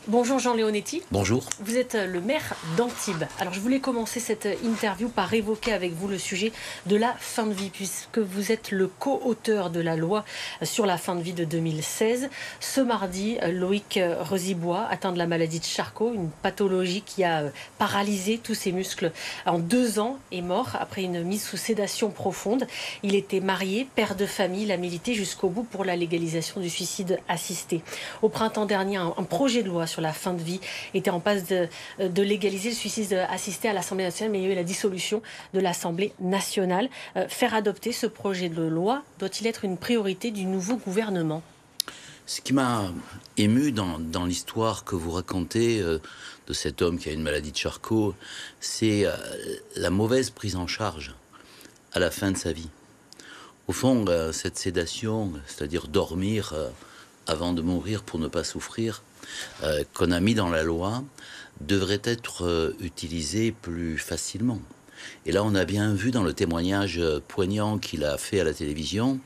Bonjour Jean Leonetti. Bonjour. Vous êtes le maire d'Antibes. Alors je voulais commencer cette interview par évoquer avec vous le sujet de la fin de vie, puisque vous êtes le co-auteur de la loi sur la fin de vie de 2016. Ce mardi, Loïc Rezibois, atteint de la maladie de Charcot, une pathologie qui a paralysé tous ses muscles en 2 ans, est mort après une mise sous sédation profonde. Il était marié, père de famille, il a milité jusqu'au bout pour la légalisation du suicide assisté. Au printemps dernier, un projet de loi sur la fin de vie était en passe de légaliser le suicide assisté à l'Assemblée nationale, mais il y a eu la dissolution de l'Assemblée nationale. Faire adopter ce projet de loi doit-il être une priorité du nouveau gouvernement ? Ce qui m'a ému dans l'histoire que vous racontez de cet homme qui a une maladie de Charcot, c'est la mauvaise prise en charge à la fin de sa vie. Au fond, cette sédation, c'est-à-dire dormir avant de mourir pour ne pas souffrir, qu'on a mis dans la loi, devrait être utilisée plus facilement. Et là, on a bien vu dans le témoignage poignant qu'il a fait à la télévision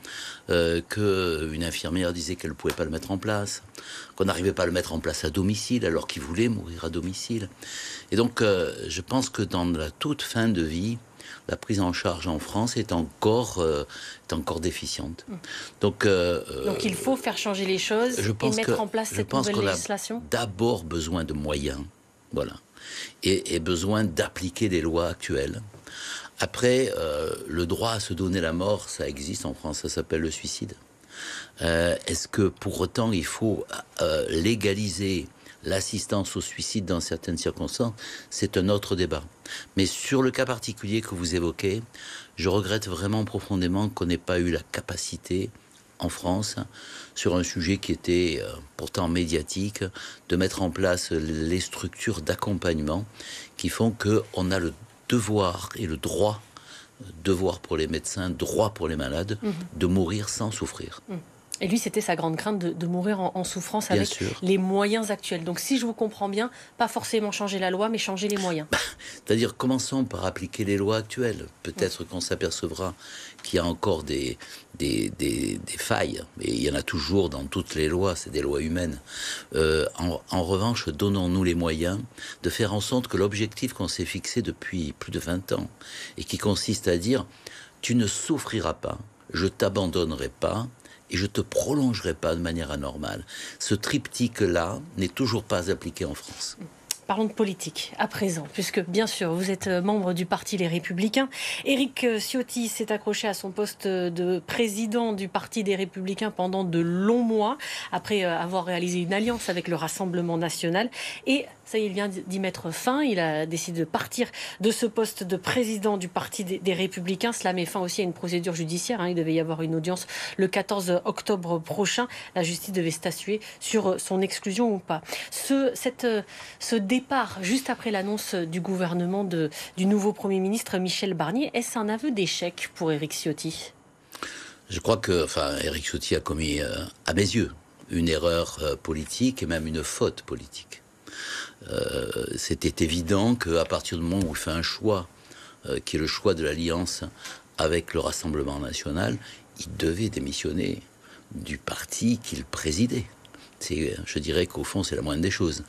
qu'une infirmière disait qu'elle ne pouvait pas le mettre en place, qu'on n'arrivait pas à le mettre en place à domicile alors qu'il voulait mourir à domicile. Et donc, je pense que dans la toute fin de vie, la prise en charge en France est encore déficiente. Donc il faut faire changer les choses et mettre en place cette nouvelle législation. Je pense qu'on a d'abord besoin de moyens, voilà, et besoin d'appliquer les lois actuelles. Après, le droit à se donner la mort, ça existe en France, ça s'appelle le suicide. Est-ce que pour autant il faut légaliser l'assistance au suicide dans certaines circonstances? C'est un autre débat. Mais sur le cas particulier que vous évoquez, je regrette vraiment profondément qu'on n'ait pas eu la capacité en France, sur un sujet qui était pourtant médiatique, de mettre en place les structures d'accompagnement qui font qu'on a le devoir et le droit, devoir pour les médecins, droit pour les malades, de mourir sans souffrir. Et lui, c'était sa grande crainte de mourir en souffrance avec les moyens actuels. Donc si je vous comprends bien, pas forcément changer la loi, mais changer les moyens. C'est-à-dire, commençons par appliquer les lois actuelles. Peut-être qu'on s'apercevra qu'il y a encore des failles. Et il y en a toujours dans toutes les lois, c'est des lois humaines. En revanche, donnons-nous les moyens de faire en sorte que l'objectif qu'on s'est fixé depuis plus de 20 ans, et qui consiste à dire, tu ne souffriras pas, je t'abandonnerai pas, et je ne te prolongerai pas de manière anormale. Ce triptyque-là n'est toujours pas appliqué en France. Parlons de politique à présent, puisque bien sûr vous êtes membre du parti Les Républicains. Éric Ciotti s'est accroché à son poste de président du parti des Républicains pendant de longs mois, après avoir réalisé une alliance avec le Rassemblement national. Et ça y est, il vient d'y mettre fin. Il a décidé de partir de ce poste de président du parti des Républicains. Cela met fin aussi à une procédure judiciaire. Il devait y avoir une audience le 14 octobre prochain. La justice devait statuer sur son exclusion ou pas. Ce départ, juste après l'annonce du gouvernement du nouveau Premier ministre Michel Barnier, est-ce un aveu d'échec pour Éric Ciotti ? Je crois que Éric Ciotti a commis, à mes yeux, une erreur politique et même une faute politique. C'était évident qu'à partir du moment où il fait un choix, qui est le choix de l'alliance avec le Rassemblement national, il devait démissionner du parti qu'il présidait. Je dirais qu'au fond, c'est la moindre des choses.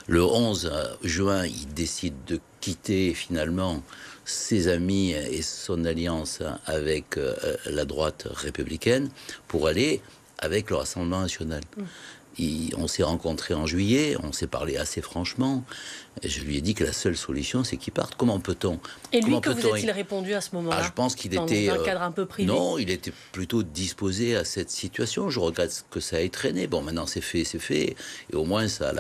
Le 11 juin, il décide de quitter finalement ses amis et son alliance avec la droite républicaine pour aller avec le Rassemblement national. On s'est rencontrés en juillet, on s'est parlé assez franchement. Et je lui ai dit que la seule solution, c'est qu'il parte. Comment peut-on... Et lui, que vous a-t-il répondu à ce moment-là ? Je pense qu'il était... Dans un cadre un peu privé. Non, il était plutôt disposé à cette situation. Je regrette que ça ait traîné. Bon, maintenant c'est fait, c'est fait. Et au moins, ça a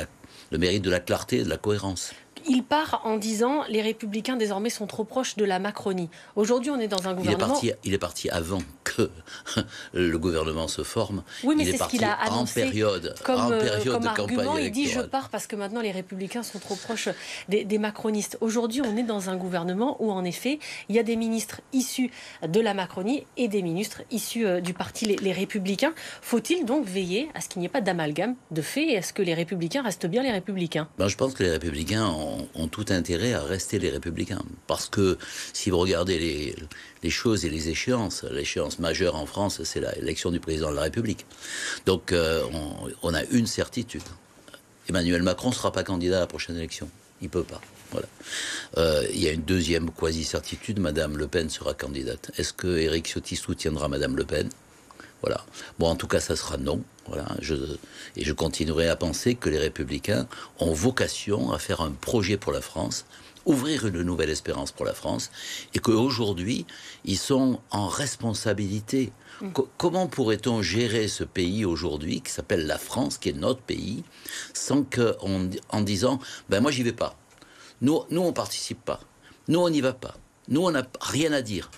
le mérite de la clarté et de la cohérence. Il part en disant « les Républicains désormais sont trop proches de la Macronie ». Aujourd'hui, on est dans un gouvernement... Il est parti avant que le gouvernement se forme. Oui, mais c'est ce qu'il a annoncé comme de argument. campagne Il dit « je pars parce que maintenant les Républicains sont trop proches des macronistes ». Aujourd'hui, on est dans un gouvernement où, en effet, il y a des ministres issus de la Macronie et des ministres issus du parti les Républicains. Faut-il donc veiller à ce qu'il n'y ait pas d'amalgame de fait et à ce que les Républicains restent bien les Républicains ? Je pense que les Républicains ont tout intérêt à rester les Républicains. Parce que si vous regardez les choses et les échéances, l'échéance majeure en France, c'est l'élection du président de la République. Donc on a une certitude. Emmanuel Macron ne sera pas candidat à la prochaine élection. Il ne peut pas. Voilà. Il y a une deuxième quasi-certitude, Madame Le Pen sera candidate. Est-ce que Éric Ciotti soutiendra Madame Le Pen? Voilà. Bon, en tout cas, ça sera non. Voilà. Et je continuerai à penser que les Républicains ont vocation à faire un projet pour la France, ouvrir une nouvelle espérance pour la France, et qu'aujourd'hui, ils sont en responsabilité. Comment pourrait-on gérer ce pays aujourd'hui, qui s'appelle la France, qui est notre pays, sans en disant, ben moi j'y vais pas. Nous on participe pas. Nous on n'y va pas. Nous on n'a rien à dire.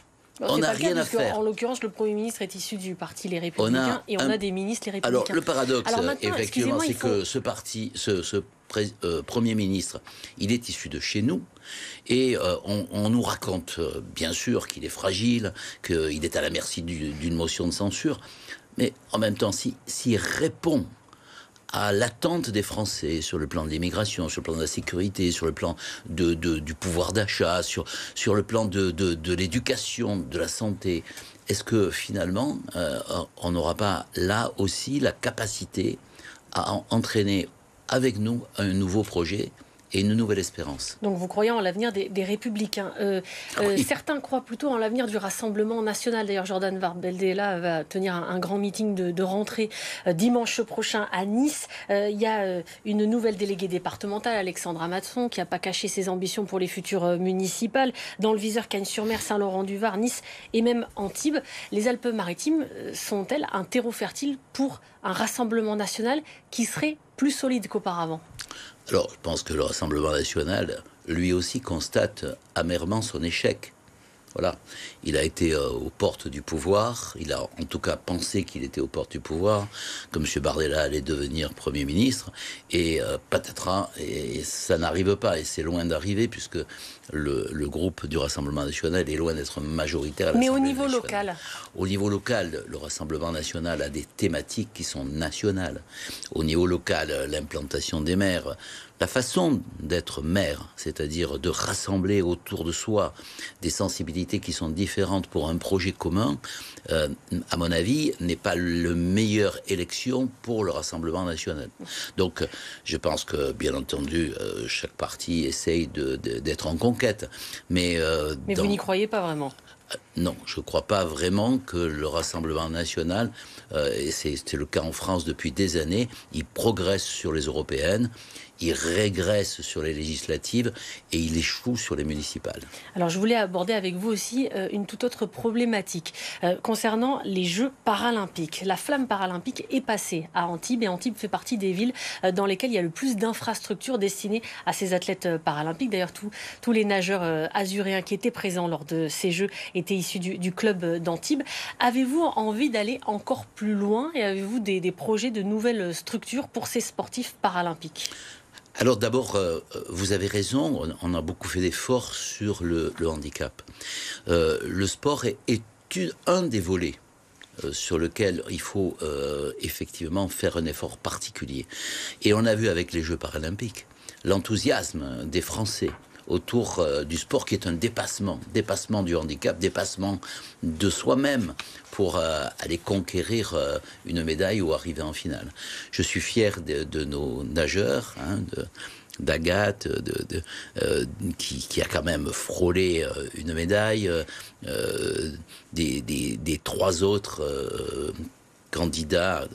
On n'a rien à faire. En l'occurrence, le Premier ministre est issu du parti Les Républicains et on a des ministres Les Républicains. Alors le paradoxe, effectivement, c'est que ce parti, ce Premier ministre, il est issu de chez nous. Et on nous raconte, bien sûr, qu'il est fragile, qu'il est à la merci d'une motion de censure. Mais en même temps, s'il répond à l'attente des Français sur le plan de l'immigration, sur le plan de la sécurité, sur le plan du pouvoir d'achat, sur le plan de l'éducation, de la santé, est-ce que finalement, on n'aura pas là aussi la capacité à entraîner avec nous un nouveau projet et une nouvelle espérance? Donc vous croyez en l'avenir des Républicains. Oui. Certains croient plutôt en l'avenir du Rassemblement national. D'ailleurs, Jordan Bardella va tenir un grand meeting de rentrée dimanche prochain à Nice. Il y a une nouvelle déléguée départementale, Alexandra Matson, qui n'a pas caché ses ambitions pour les futures municipales. Dans le viseur, Cagnes-sur-Mer, Saint-Laurent-du-Var, Nice et même Antibes. Les Alpes-Maritimes sont-elles un terreau fertile pour un Rassemblement national qui serait plus solide qu'auparavant? Alors, je pense que le Rassemblement national, lui aussi, constate amèrement son échec. Voilà. Il a été aux portes du pouvoir. Il a en tout cas pensé qu'il était aux portes du pouvoir, que M. Bardella allait devenir Premier ministre. Et patatras, et ça n'arrive pas. Et c'est loin d'arriver, puisque le groupe du Rassemblement national est loin d'être majoritaire. Mais au niveau local? Au niveau local, le Rassemblement national a des thématiques qui sont nationales. Au niveau local, l'implantation des maires, la façon d'être maire, c'est-à-dire de rassembler autour de soi des sensibilités qui sont différentes pour un projet commun, à mon avis, n'est pas la meilleure élection pour le Rassemblement national. Donc, je pense que, bien entendu, chaque parti essaye d'être en conquête. Mais vous n'y croyez pas vraiment? Non, je ne crois pas vraiment que le Rassemblement national, et c'est le cas en France depuis des années, il progresse sur les européennes, il régresse sur les législatives et il échoue sur les municipales. Alors je voulais aborder avec vous aussi une toute autre problématique concernant les Jeux paralympiques. La flamme paralympique est passée à Antibes et Antibes fait partie des villes dans lesquelles il y a le plus d'infrastructures destinées à ces athlètes paralympiques. D'ailleurs, tous les nageurs azuréens qui étaient présents lors de ces Jeux étaient issus du club d'Antibes. Avez-vous envie d'aller encore plus loin et avez-vous des projets de nouvelles structures pour ces sportifs paralympiques? Alors d'abord, vous avez raison, on a beaucoup fait d'efforts sur le handicap. Le sport est un des volets sur lequel il faut effectivement faire un effort particulier. Et on a vu avec les Jeux paralympiques l'enthousiasme des Français autour du sport qui est un dépassement du handicap, dépassement de soi-même pour aller conquérir une médaille ou arriver en finale. Je suis fier de nos nageurs, d'Agathe, qui a quand même frôlé une médaille, des trois autres candidats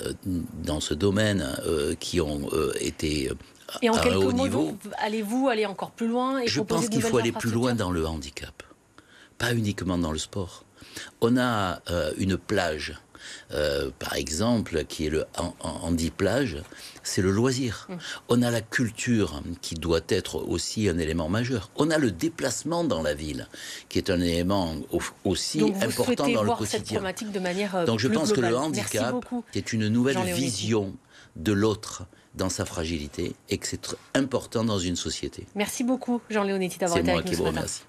dans ce domaine qui ont été et en quelques mots, allez-vous aller encore plus loin et Je pense qu'il faut aller plus loin dans le handicap, pas uniquement dans le sport. On a une plage, par exemple, qui est le handi-plage, c'est le loisir. On a la culture qui doit être aussi un élément majeur. On a le déplacement dans la ville, qui est un élément aussi important dans le quotidien. Cette problématique de manière Donc je plus pense globale. Que le handicap est une nouvelle vision de l'autre dans sa fragilité et que c'est important dans une société. Merci beaucoup Jean Leonetti d'avoir été avec nous ce matin. C'est moi qui vous remercie.